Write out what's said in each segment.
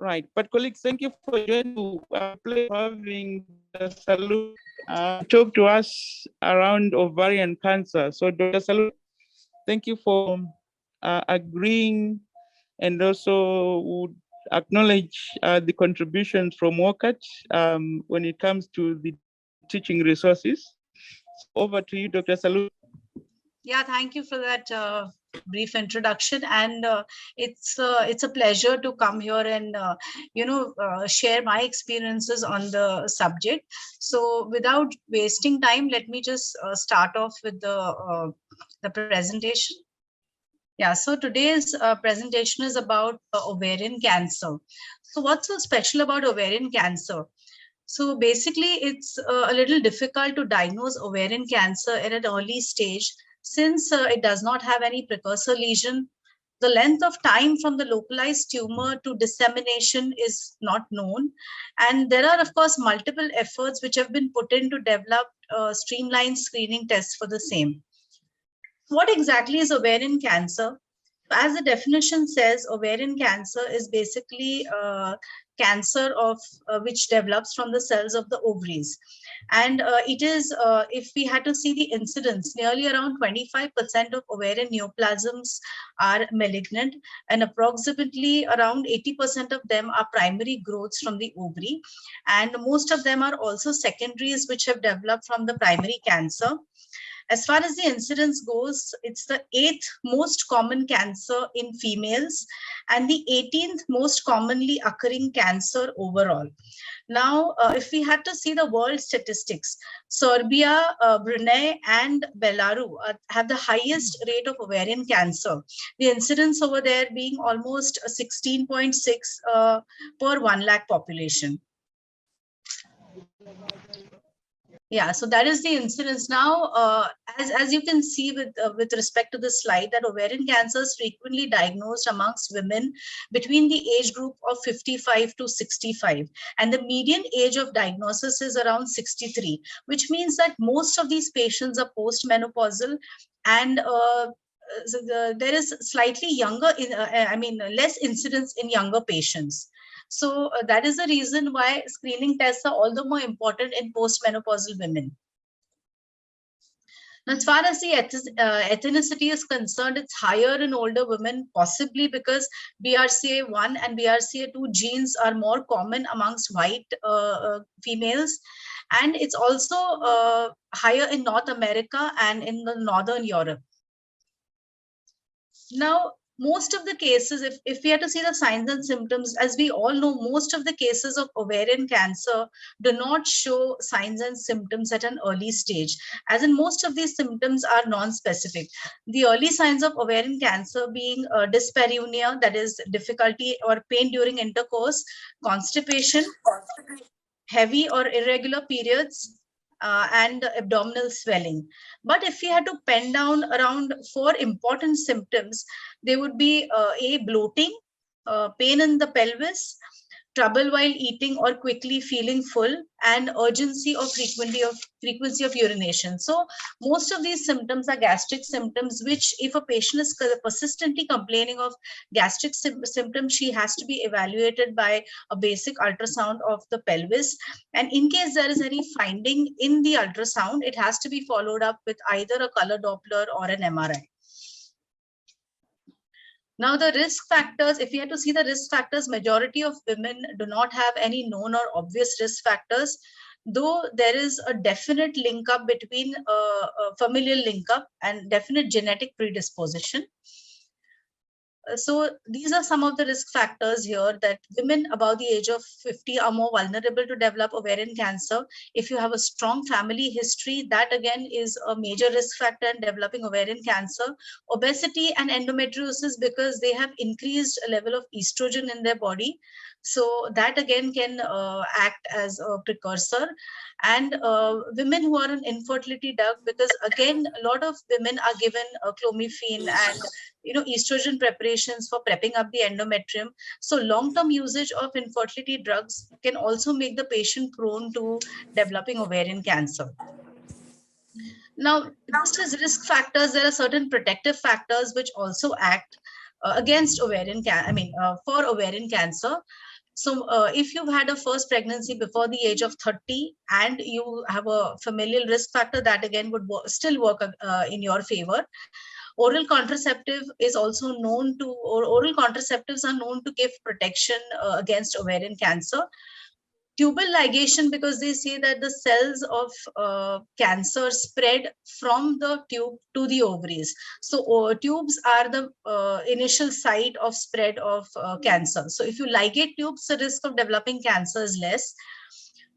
Right. But colleagues, thank you for joining. Pleasure having Dr. Salud talk to us around ovarian cancer. So Dr. Salud, thank you for agreeing, and also would acknowledge the contributions from WOCAT when it comes to the teaching resources. So over to you, Dr. Salud. Yeah, thank you for that brief introduction, and it's a pleasure to come here and share my experiences on the subject. So without wasting time, let me just start off with the presentation. Yeah, so today's presentation is about ovarian cancer. So what's so special about ovarian cancer? So basically, it's a little difficult to diagnose ovarian cancer at an early stage since it does not have any precursor lesion. The length of time from the localized tumor to dissemination is not known. And there are, of course, multiple efforts which have been put in to develop streamlined screening tests for the same. What exactly is ovarian cancer? As the definition says, ovarian cancer is basically cancer of which develops from the cells of the ovaries, and it is if we had to see the incidence, nearly around 25% of ovarian neoplasms are malignant, and approximately around 80% of them are primary growths from the ovary, and most of them are also secondaries which have developed from the primary cancer. As far as the incidence goes, it's the 8th most common cancer in females and the 18th most commonly occurring cancer overall. Now, if we had to see the world statistics, Serbia, Brunei, and Belarus have the highest rate of ovarian cancer. The incidence over there being almost 16.6 per 1 lakh population. Yeah, so that is the incidence. Now, as you can see with respect to the slide, that ovarian cancer is frequently diagnosed amongst women between the age group of 55 to 65, and the median age of diagnosis is around 63, which means that most of these patients are postmenopausal, and there is slightly younger, less incidence in younger patients. So that is the reason why screening tests are all the more important in postmenopausal women. Now, as far as the ethnicity is concerned, it's higher in older women, possibly because BRCA1 and BRCA2 genes are more common amongst white females. And it's also higher in North America and in the Northern Europe. Now, most of the cases, if we have to see the signs and symptoms, as we all know, most of the cases of ovarian cancer do not show signs and symptoms at an early stage, as in most of these symptoms are non-specific. The early signs of ovarian cancer being dyspareunia, that is difficulty or pain during intercourse, constipation, heavy or irregular periods, and abdominal swelling. But if we had to pen down around 4 important symptoms, they would be bloating, pain in the pelvis, trouble while eating or quickly feeling full, and urgency or frequency of urination. So most of these symptoms are gastric symptoms, which if a patient is persistently complaining of gastric symptoms, she has to be evaluated by a basic ultrasound of the pelvis. And in case there is any finding in the ultrasound, it has to be followed up with either a color Doppler or an MRI. Now, the risk factors, if we have to see the risk factors, majority of women do not have any known or obvious risk factors, though there is a definite link up between a familial link up and definite genetic predisposition. So these are some of the risk factors here, that women above the age of 50 are more vulnerable to develop ovarian cancer. If you have a strong family history, that again is a major risk factor in developing ovarian cancer. Obesity and endometriosis, because they have increased level of estrogen in their body. So that again can act as a precursor. And women who are on infertility drug, because again, a lot of women are given clomiphene and estrogen preparations for prepping up the endometrium. So long-term usage of infertility drugs can also make the patient prone to developing ovarian cancer. Now, just as risk factors, there are certain protective factors which also act against ovarian for ovarian cancer. So if you've had a first pregnancy before the age of 30 and you have a familial risk factor, that again would still work in your favor. Oral contraceptive is also known to, or oral contraceptives are known to give protection against ovarian cancer. Tubal ligation, because they say that the cells of cancer spread from the tube to the ovaries. So tubes are the initial site of spread of cancer. So if you ligate tubes, the risk of developing cancer is less.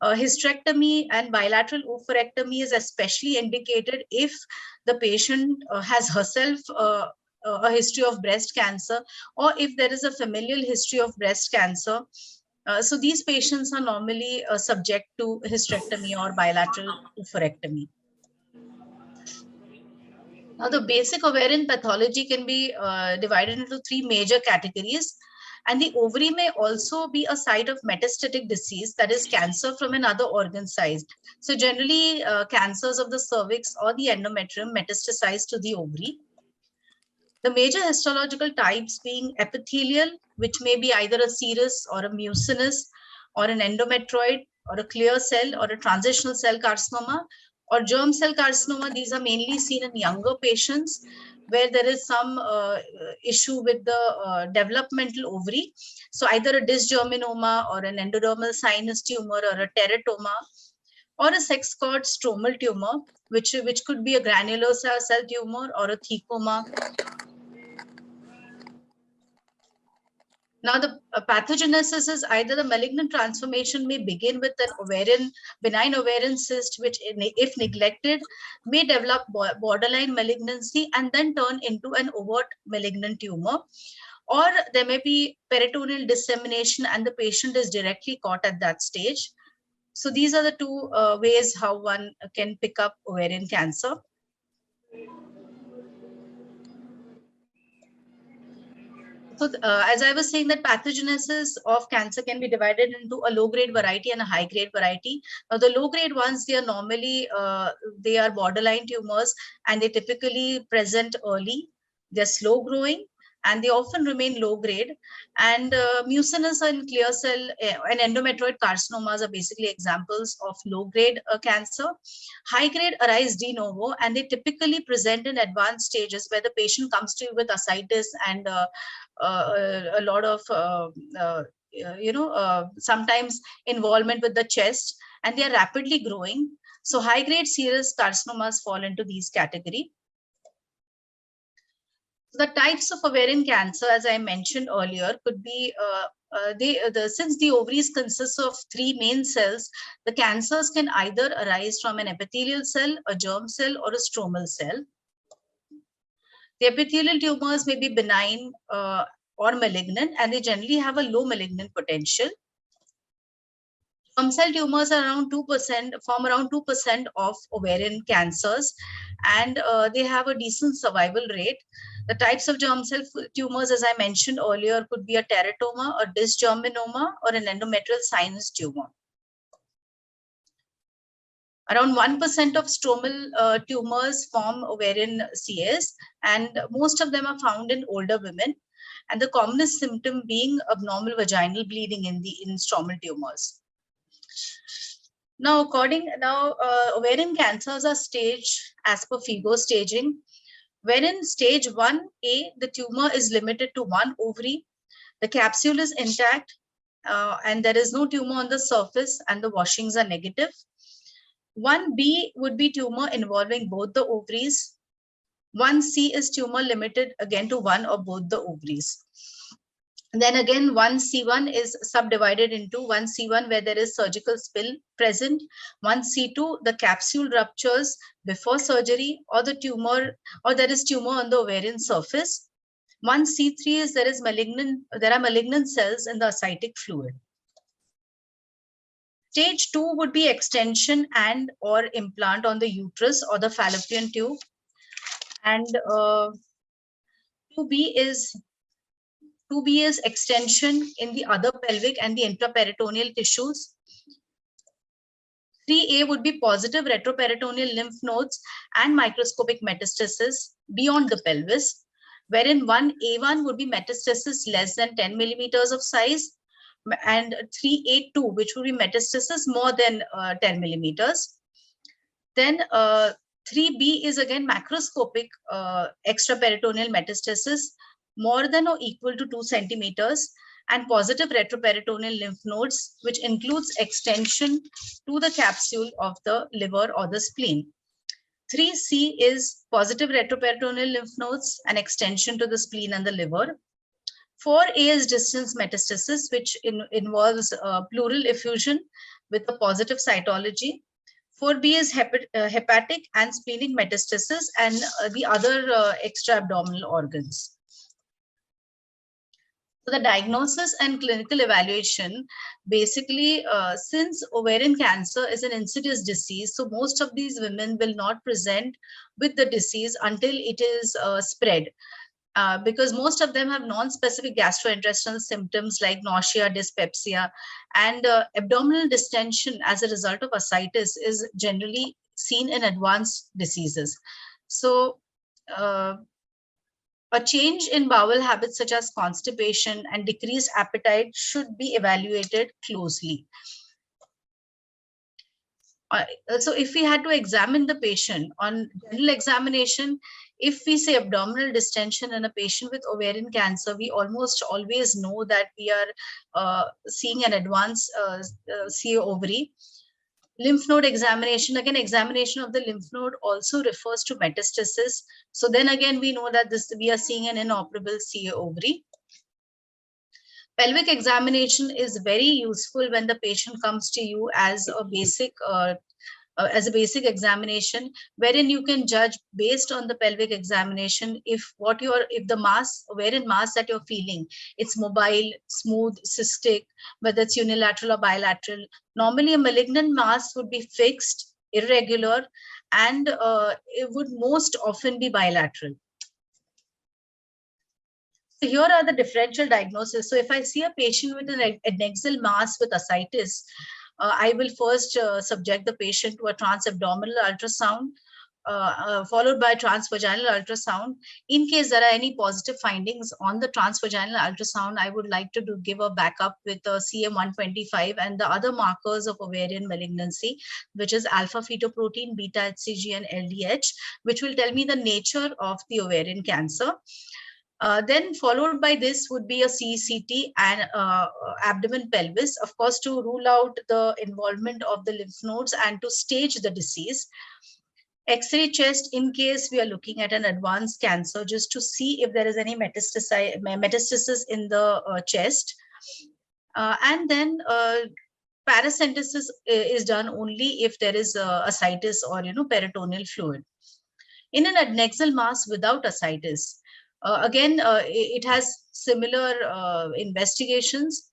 Hysterectomy and bilateral oophorectomy is especially indicated if the patient has herself a history of breast cancer, or if there is a familial history of breast cancer. So these patients are normally subject to hysterectomy or bilateral oophorectomy. Now, the basic ovarian pathology can be divided into three major categories. And the ovary may also be a site of metastatic disease, that is cancer from another organ site. So generally, cancers of the cervix or the endometrium metastasize to the ovary. The major histological types being epithelial, which may be either a serous or a mucinous, or an endometrioid, or a clear cell, or a transitional cell carcinoma, or germ cell carcinoma. These are mainly seen in younger patients where there is some issue with the developmental ovary. So either a dysgerminoma or an endodermal sinus tumor or a teratoma, or a sex cord stromal tumor, which could be a granular cell tumor or a thecoma. Now, the pathogenesis is either the malignant transformation may begin with an benign ovarian cyst, which, if neglected, may develop borderline malignancy and then turn into an overt malignant tumor. Or there may be peritoneal dissemination and the patient is directly caught at that stage. So these are the two ways how one can pick up ovarian cancer. So as I was saying, that pathogenesis of cancer can be divided into a low-grade variety and a high-grade variety. Now, the low-grade ones, they are normally, they are borderline tumors, and they typically present early. They're slow-growing, and they often remain low-grade. And mucinous and clear cell and endometrioid carcinomas are basically examples of low-grade cancer. High-grade arise de novo, and they typically present in advanced stages where the patient comes to you with ascites and a lot of sometimes involvement with the chest, and they are rapidly growing. So high-grade serous carcinomas fall into these category. The types of ovarian cancer, as I mentioned earlier, could be since the ovaries consist of three main cells, the cancers can either arise from an epithelial cell, a germ cell, or a stromal cell. The epithelial tumors may be benign or malignant, and they generally have a low malignant potential. Germ cell tumors are around 2%, form around 2% of ovarian cancers, and they have a decent survival rate. The types of germ cell tumors, as I mentioned earlier, could be a teratoma, a dysgerminoma, or an endometrial sinus tumor. Around 1% of stromal tumors form ovarian CS, and most of them are found in older women. And the commonest symptom being abnormal vaginal bleeding in stromal tumors. Now, ovarian cancers are staged as per FIGO staging, wherein stage 1A, the tumor is limited to one ovary, the capsule is intact, and there is no tumor on the surface, and the washings are negative. 1B would be tumor involving both the ovaries. 1C is tumor limited again to one or both the ovaries. Then again, 1C1 is subdivided into 1C1 where there is surgical spill present, 1C2 the capsule ruptures before surgery, or the tumor, or there is tumor on the ovarian surface. 1C3 is there are malignant cells in the ascitic fluid. Stage 2 would be extension and or implant on the uterus or the fallopian tube, and 2B is extension in the other pelvic and the intraperitoneal tissues. 3A would be positive retroperitoneal lymph nodes and microscopic metastasis beyond the pelvis, wherein 1A1 would be metastasis less than 10 millimeters of size. and 382, which would be metastasis more than 10 millimeters. Then 3B is again macroscopic extraperitoneal metastasis more than or equal to 2 centimeters, and positive retroperitoneal lymph nodes, which includes extension to the capsule of the liver or the spleen. 3C is positive retroperitoneal lymph nodes and extension to the spleen and the liver. 4A is distance metastasis, which involves pleural effusion with a positive cytology. 4B is hepatic and splenic metastasis and the other extra abdominal organs. So the diagnosis and clinical evaluation, basically, since ovarian cancer is an insidious disease, so most of these women will not present with the disease until it is spread. Because most of them have non-specific gastrointestinal symptoms like nausea, dyspepsia, and abdominal distension as a result of ascites is generally seen in advanced diseases. So a change in bowel habits such as constipation and decreased appetite should be evaluated closely. So if we had to examine the patient on general examination, if we say abdominal distension in a patient with ovarian cancer, we almost always know that we are seeing an advanced CA ovary. Lymph node examination, again, examination of the lymph node also refers to metastasis. So then again, we know that we are seeing an inoperable CA ovary. Pelvic examination is very useful when the patient comes to you as a basic examination, wherein you can judge based on the pelvic examination if the mass, ovarian mass that you're feeling, it's mobile, smooth, cystic, whether it's unilateral or bilateral. Normally, a malignant mass would be fixed, irregular, and it would most often be bilateral. So here are the differential diagnoses. So if I see a patient with an adnexal mass with ascites, I will first subject the patient to a transabdominal ultrasound, followed by transvaginal ultrasound. In case there are any positive findings on the transvaginal ultrasound, I would like to give a backup with CA-125 and the other markers of ovarian malignancy, which is alpha fetoprotein, beta HCG, and LDH, which will tell me the nature of the ovarian cancer. Then followed by this would be a CCT and abdomen pelvis, of course, to rule out the involvement of the lymph nodes and to stage the disease. X-ray chest in case we are looking at an advanced cancer, just to see if there is any metastasis in the chest. And then paracentesis is done only if there is ascites or peritoneal fluid. In an adnexal mass without ascites, again, it has similar investigations,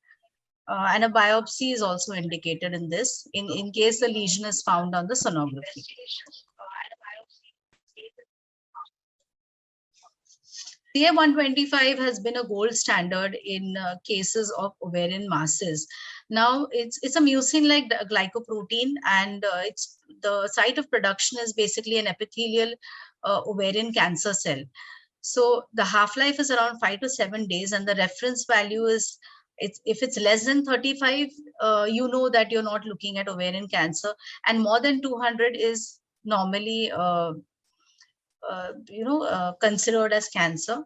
and a biopsy is also indicated in this in case the lesion is found on the sonography. CA-125 has been a gold standard in cases of ovarian masses. Now, it's a mucin-like glycoprotein, and the site of production is basically an epithelial ovarian cancer cell. So the half-life is around 5 to 7 days, and the reference value is, if it's less than 35, you know that you're not looking at ovarian cancer, and more than 200 is normally considered as cancer.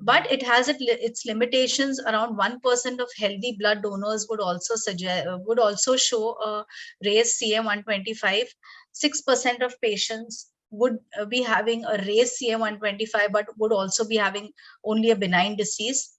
But it has its limitations. Around 1% of healthy blood donors would also show a raised CA-125. 6% of patients would be having a raised CA-125, but would also be having only a benign disease.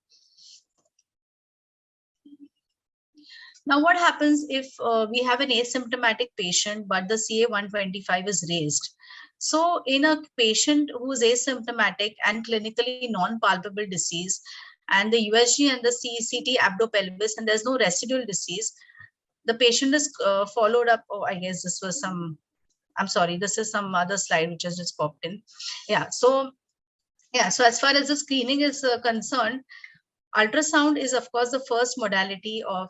Now, what happens if we have an asymptomatic patient, but the CA-125 is raised? So in a patient who is asymptomatic and clinically non-palpable disease, and the USG and the CCT abdopelvis, and there's no residual disease, the patient is followed up. Oh, I guess this was some, I'm sorry, this is some other slide which has just popped in. So as far as the screening is concerned, Ultrasound is, of course, the first modality of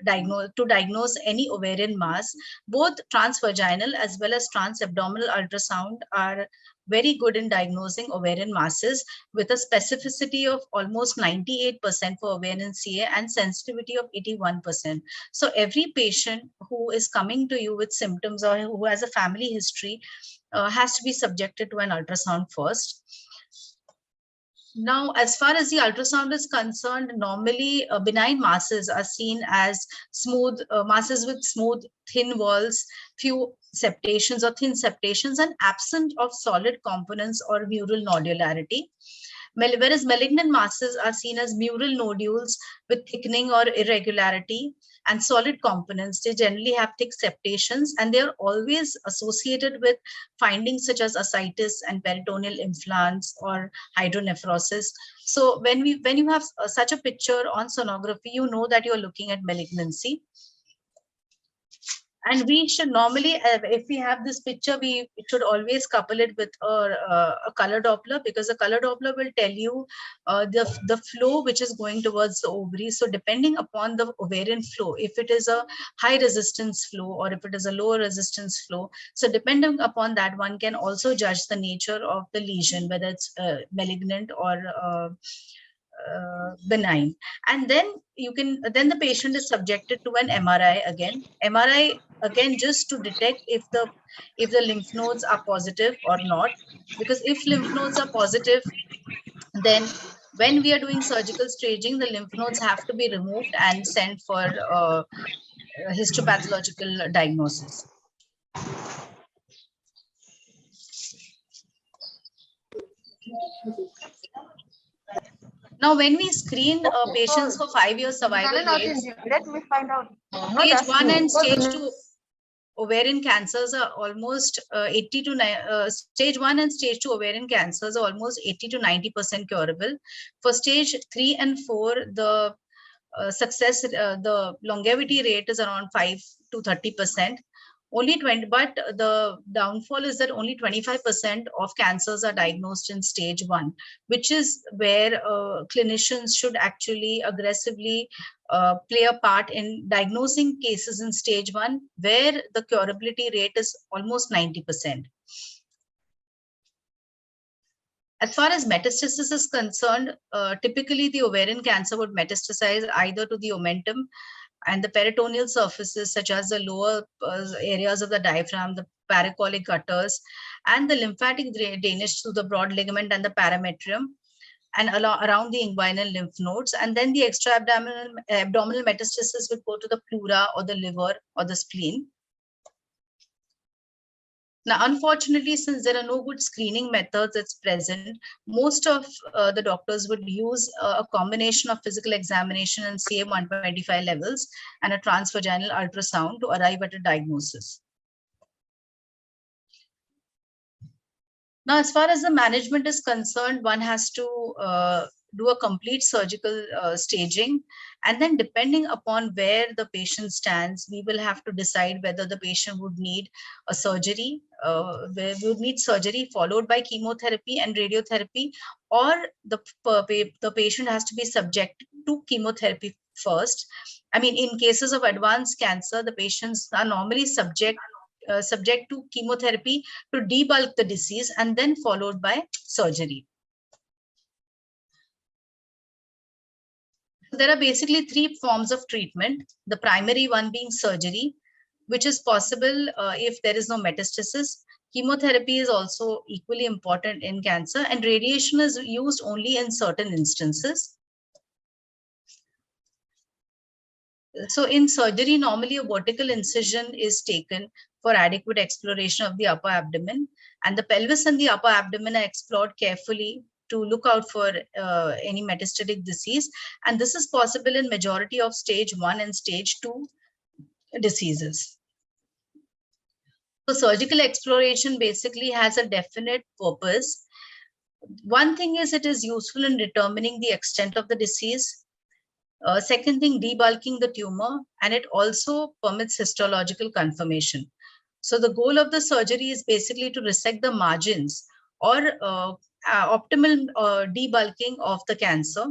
diagnose any ovarian mass. Both transvaginal as well as transabdominal ultrasound are very good in diagnosing ovarian masses with a specificity of almost 98% for ovarian CA and sensitivity of 81%. So every patient who is coming to you with symptoms or who has a family history has to be subjected to an ultrasound first. Now, as far as the ultrasound is concerned, normally benign masses are seen as smooth masses with smooth, thin walls, few septations or thin septations, and absent of solid components or mural nodularity. Whereas malignant masses are seen as mural nodules with thickening or irregularity and solid components. They generally have thick septations, and they are always associated with findings such as ascites and peritoneal implants or hydronephrosis. So when you have such a picture on sonography, you know that you're looking at malignancy. And we should normally, if we have this picture, we should always couple it with a color Doppler, because the color Doppler will tell you the flow which is going towards the ovary. So depending upon the ovarian flow, if it is a high resistance flow or if it is a low resistance flow, so depending upon that, one can also judge the nature of the lesion, whether it's malignant or benign. And then then the patient is subjected to an MRI again. MRI again, just to detect if the lymph nodes are positive or not, because if lymph nodes are positive, then when we are doing surgical staging, the lymph nodes have to be removed and sent for histopathological diagnosis. Now, when we screen patients for 5-year survival rates, let me find out. Stage 1 and stage 2 ovarian cancers are almost 80 to stage 1 and stage 2 ovarian cancers are almost 80 to 90% curable. For stage 3 and 4, the the longevity rate is around 5 to 30%. Only 20, but the downfall is that only 25% of cancers are diagnosed in stage 1, which is where clinicians should actually aggressively play a part in diagnosing cases in stage 1, where the curability rate is almost 90%. As far as metastasis is concerned, typically the ovarian cancer would metastasize either to the omentum and the peritoneal surfaces, such as the lower areas of the diaphragm, the paracolic gutters, and the lymphatic drainage through the broad ligament and the parametrium, and around the inguinal lymph nodes. And then the extra-abdominal metastasis would go to the pleura or the liver or the spleen. Now, unfortunately, since there are no good screening methods at present, most of the doctors would use a combination of physical examination and CA-125 levels and a transvaginal ultrasound to arrive at a diagnosis. Now, as far as the management is concerned, one has to do a complete surgical staging, and then depending upon where the patient stands, we will have to decide whether the patient would need a surgery, where we would need surgery followed by chemotherapy and radiotherapy, or the patient has to be subjected to chemotherapy first. I mean, in cases of advanced cancer, the patients are normally subject to chemotherapy to debulk the disease and then followed by surgery. There are basically 3 forms of treatment. The primary one being surgery, which is possible if there is no metastasis. Chemotherapy is also equally important in cancer, and radiation is used only in certain instances. So in surgery, normally a vertical incision is taken for adequate exploration of the upper abdomen, and the pelvis and the upper abdomen are explored carefully to look out for any metastatic disease. And this is possible in majority of stage 1 and stage 2 diseases. So surgical exploration basically has a definite purpose. One thing is it is useful in determining the extent of the disease. Second thing, debulking the tumor, and it also permits histological confirmation. So the goal of the surgery is basically to resect the margins or optimal debulking of the cancer.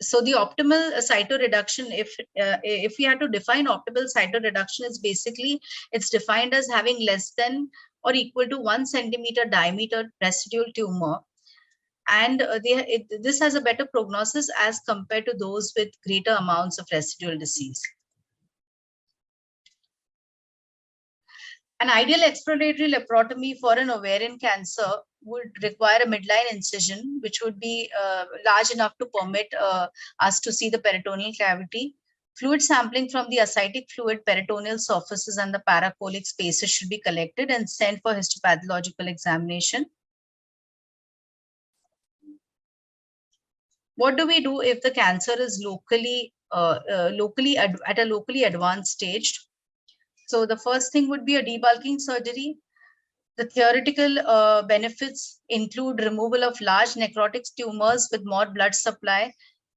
So the optimal cytoreduction, if we had to define optimal cytoreduction, is basically it's defined as having less than or equal to 1 centimeter diameter residual tumor, and this has a better prognosis as compared to those with greater amounts of residual disease. An ideal exploratory laparotomy for an ovarian cancer would require a midline incision, which would be large enough to permit us to see the peritoneal cavity. Fluid sampling from the ascitic fluid, peritoneal surfaces, and the paracolic spaces should be collected and sent for histopathological examination. What do we do if the cancer is at a locally advanced stage? So the first thing would be a debulking surgery. The theoretical benefits include removal of large necrotic tumors with more blood supply,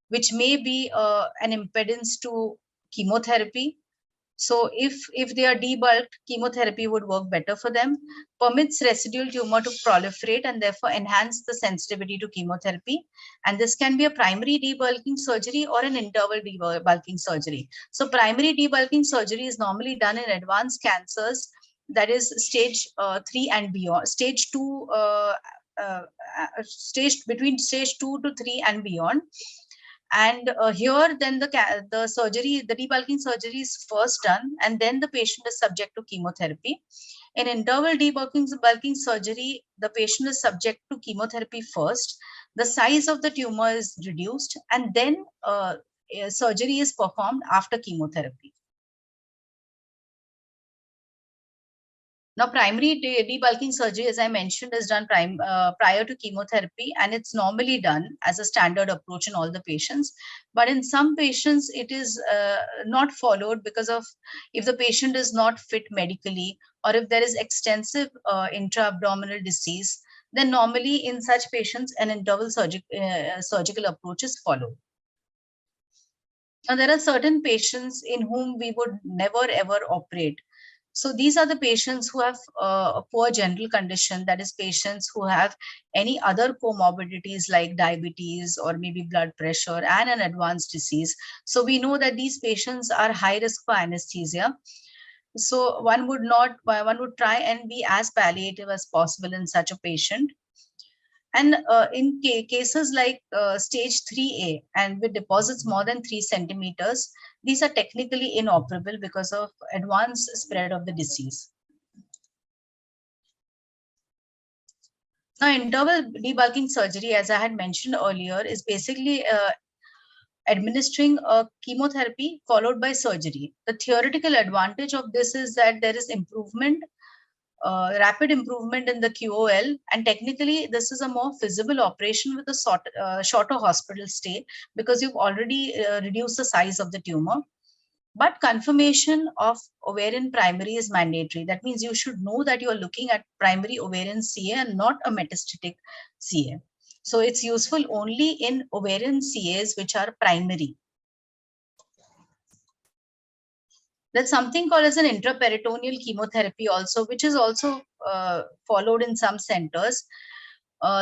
which may be an impedance to chemotherapy. So if they are debulked, chemotherapy would work better for them, permits residual tumor to proliferate and therefore enhance the sensitivity to chemotherapy. And this can be a primary debulking surgery or an interval debulking surgery. So primary debulking surgery is normally done in advanced cancers, that is stage 3 and beyond, stage 2, between stage 2 to 3 and beyond. And here then the surgery, the debulking surgery is first done, and then the patient is subject to chemotherapy. In interval debulking surgery, the patient is subject to chemotherapy first, the size of the tumor is reduced, and then surgery is performed after chemotherapy. Now, primary debulking surgery, as I mentioned, is done prior to chemotherapy, and it's normally done as a standard approach in all the patients. But in some patients, it is not followed because of if the patient is not fit medically, or if there is extensive intra-abdominal disease, then normally in such patients, an interval surgical approach is followed. Now, there are certain patients in whom we would never ever operate. So these are the patients who have a poor general condition, that is patients who have any other comorbidities like diabetes or maybe blood pressure and an advanced disease. So we know that these patients are high risk for anesthesia. So one would try and be as palliative as possible in such a patient. And in cases like stage 3A and with deposits more than 3 centimeters, these are technically inoperable because of advanced spread of the disease. Now, interval debulking surgery, as I had mentioned earlier, is basically administering a chemotherapy followed by surgery. The theoretical advantage of this is that there is improvement, rapid improvement in the QOL, and technically this is a more feasible operation with a shorter hospital stay because you've already reduced the size of the tumor. But confirmation of ovarian primary is mandatory. That means you should know that you are looking at primary ovarian CA and not a metastatic CA. So it's useful only in ovarian CAs which are primary. There's something called as an intraperitoneal chemotherapy also, which is also followed in some centers.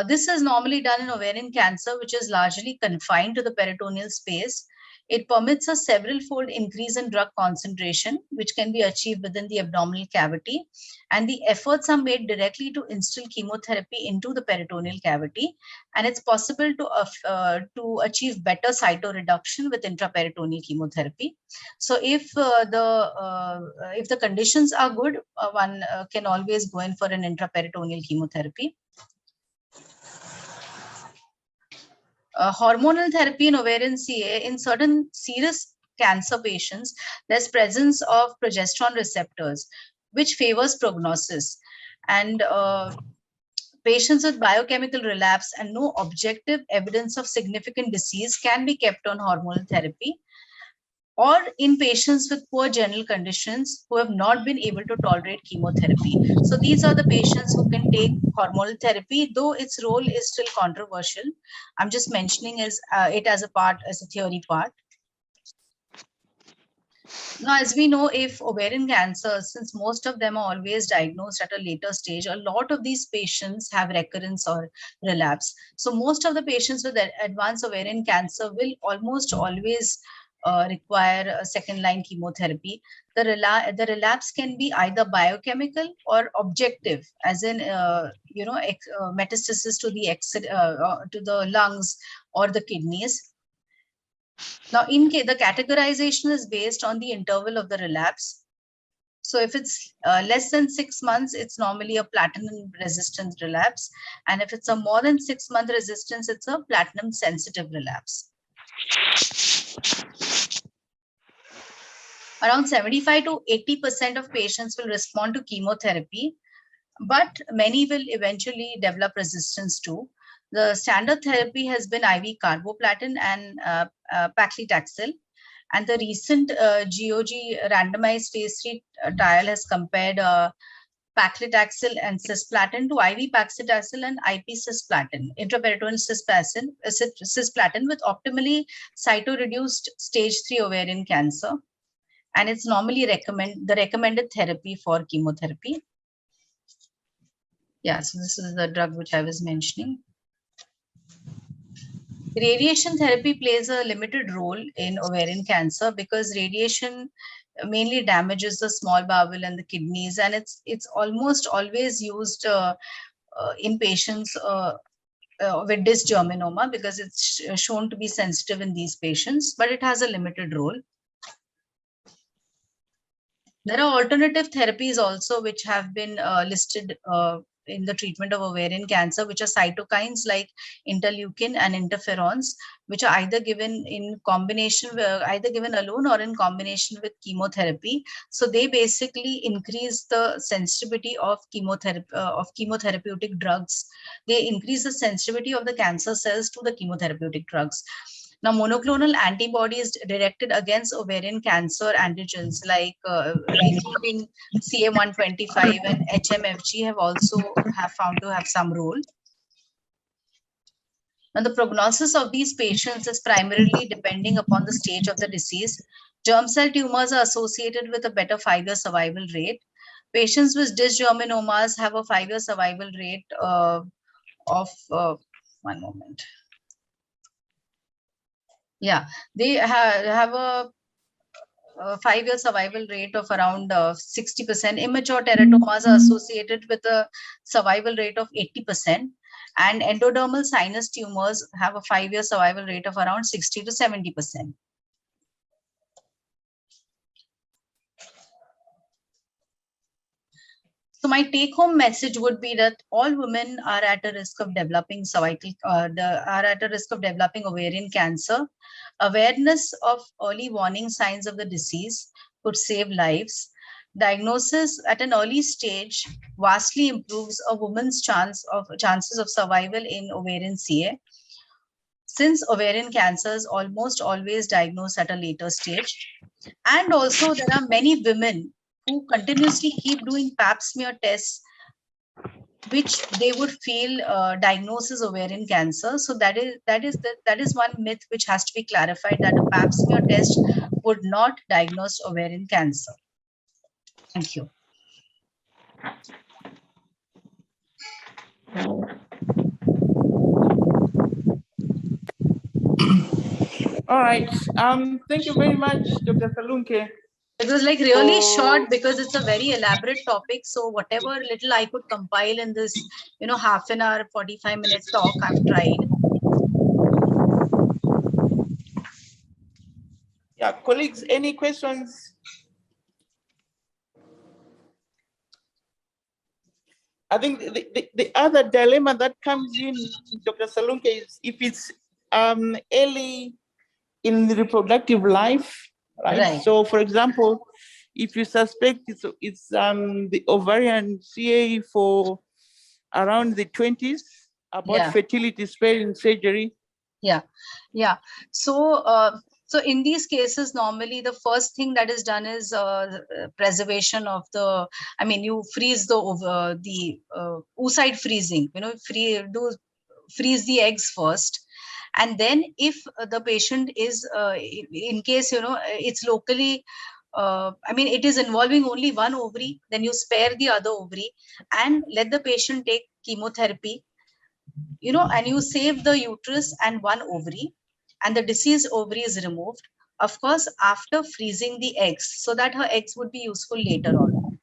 This is normally done in ovarian cancer, which is largely confined to the peritoneal space. It permits a several-fold increase in drug concentration, which can be achieved within the abdominal cavity. And the efforts are made directly to instill chemotherapy into the peritoneal cavity. And it's possible to achieve better cytoreduction with intraperitoneal chemotherapy. So if the conditions are good, one can always go in for an intraperitoneal chemotherapy. Hormonal therapy in ovarian CA, in certain serious cancer patients, there's presence of progesterone receptors, which favors prognosis. And patients with biochemical relapse and no objective evidence of significant disease can be kept on hormonal therapy. Or in patients with poor general conditions who have not been able to tolerate chemotherapy. So these are the patients who can take hormonal therapy, though its role is still controversial. I'm just mentioning it as a theory part. Now, as we know, if ovarian cancer, since most of them are always diagnosed at a later stage, a lot of these patients have recurrence or relapse. So most of the patients with advanced ovarian cancer will almost always require a second line chemotherapy. The relapse can be either biochemical or objective, as in metastasis to the lungs or the kidneys. Now, the categorization is based on the interval of the relapse. So if it's less than 6 months, it's normally a platinum resistant relapse. And if it's a more than 6 month resistance, it's a platinum sensitive relapse. Around 75 to 80% of patients will respond to chemotherapy, but many will eventually develop resistance too. The standard therapy has been IV carboplatin and paclitaxel. And the recent GOG randomized phase 3 trial has compared paclitaxel and cisplatin to IV paclitaxel and IP cisplatin, intraperitoneal cisplatin with optimally cytoreduced stage 3 ovarian cancer. And it's normally the recommended therapy for chemotherapy. Yeah, so this is the drug which I was mentioning. Radiation therapy plays a limited role in ovarian cancer because radiation mainly damages the small bowel and the kidneys, and it's almost always used in patients with dysgerminoma because it's shown to be sensitive in these patients, but it has a limited role. There are alternative therapies also which have been listed in the treatment of ovarian cancer, which are cytokines like interleukin and interferons, which are either given in combination, either given alone or in combination with chemotherapy. So they basically increase the sensitivity of chemotherapeutic drugs. They increase the sensitivity of the cancer cells to the chemotherapeutic drugs. Now, monoclonal antibodies directed against ovarian cancer antigens like including CA125 and HMFG have also found to have some role. Now, the prognosis of these patients is primarily depending upon the stage of the disease. Germ cell tumors are associated with a better 5-year survival rate. Patients with dysgerminomas have a 5-year survival rate of one moment. Yeah, they have a 5-year survival rate of around 60%. Immature teratomas are associated with a survival rate of 80%. And endodermal sinus tumors have a 5-year survival rate of around 60 to 70%. So my take-home message would be that all women are at a risk of developing ovarian cancer. Awareness of early warning signs of the disease could save lives. Diagnosis at an early stage vastly improves a woman's chances of survival in ovarian CA. Since ovarian cancer is almost always diagnosed at a later stage, and also there are many women who continuously keep doing pap smear tests, which they would feel diagnosed as ovarian cancer. So that is one myth which has to be clarified, that a pap smear test would not diagnose ovarian cancer. Thank you. All right. Thank you very much, Dr. Salunke. It was like really short because it's a very elaborate topic. So whatever little I could compile in this, half an hour, 45 minutes talk, I've tried. Yeah, colleagues, any questions? I think the other dilemma that comes in, Dr. Salunke, is if it's early in the reproductive life, right? So, for example, if you suspect it's the ovarian CA for around the 20s, about fertility sparing surgery. Yeah. So in these cases, normally the first thing that is done is preservation of you freeze the oocyte freezing, freeze the eggs first. And then if the patient is, in case, it's locally I mean, it is involving only one ovary, then you spare the other ovary and let the patient take chemotherapy, and you save the uterus and one ovary, and the diseased ovary is removed. Of course, after freezing the eggs, so that her eggs would be useful later on.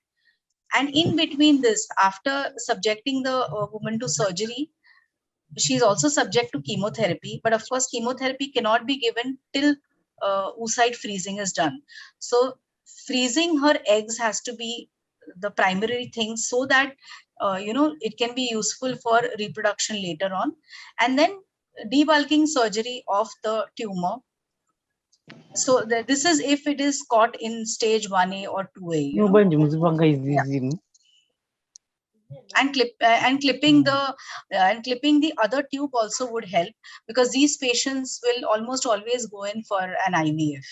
And in between this, after subjecting the woman to surgery, she is also subject to chemotherapy. But of course, chemotherapy cannot be given till oocyte freezing is done. So freezing her eggs has to be the primary thing, so that it can be useful for reproduction later on. And then debulking surgery of the tumor. So this is if it is caught in stage 1A or 2A. And clipping the other tube also would help, because these patients will almost always go in for an IVF.